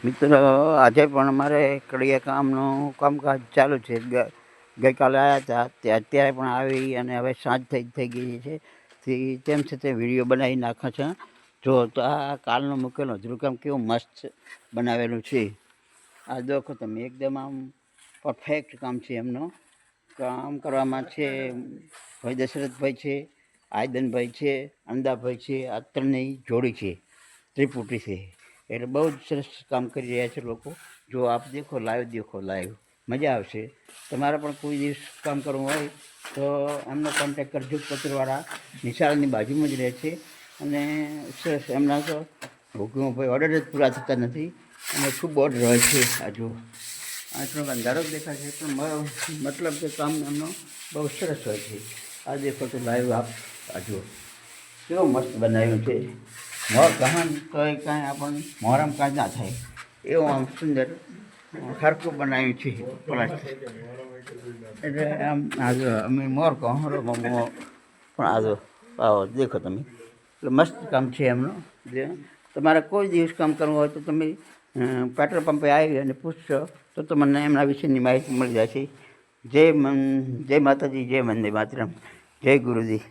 મિત્રો આજે પણ અમારે કડિયા કામનું કામકાજ ચાલુ છે. ગઈકાલે આવ્યા હતા તે અત્યારે પણ આવી અને હવે સાંજ થઈ ગઈ છે. તેમ છતાં વિડીયો બનાવી નાખે છે. જો તો આ કાલનો મૂકેલો ધ્રુકામ કેવું મસ્ત બનાવેલું છે. આ દેખો તમે, એકદમ આમ પરફેક્ટ કામ છે. એમનો કામ કરવામાં છે ભાઈ દશરથભાઈ છે, આયદનભાઈ છે, અંદાભાઈ છે. આ ત્રણેય જોડી છે, ત્રિપુટી છે. એટલે બહુ જ સરસ કામ કરી રહ્યા છે લોકો. જો આપ દેખો, લાઈવ મજા આવશે. તમારે પણ કોઈ દિવસ કામ કરવું હોય તો એમનો કોન્ટેક્ટ કરજો. પત્રવાળા નિશાળની બાજુમાં જ રહે છે અને સરસ એમના તો ભાઈ ઓર્ડર જ પૂરા થતા નથી અને ખૂબ ઓર્ડર હોય છે. આ જો આ થોડોક અંધારો જ દેખાય છે પણ મતલબ કે કામ એમનો બહુ સરસ હોય છે. આ દેખો તો લાઈવ આપ આ જુઓ કેવું મસ્ત બનાવ્યું છે. મોર કહાન તો એ કાંઈ આપણને મોરમ કાંઈ ના થાય એવું આમ સુંદર સરખું બનાવ્યું છે પ્લાસ્ટિક. એટલે આમ આજો અમે મોર કહો પણ આજો આવો દેખો તમે, એટલે મસ્ત કામ છે એમનું. જે તમારે કોઈ દિવસ કામ કરવું હોય તો તમે પેટ્રોલ પંપે આવી અને પૂછશો તો તમને એમના વિશેની માહિતી મળી જશે. જય માતાજી, જય વંદે માતરમ, જય ગુરુજી.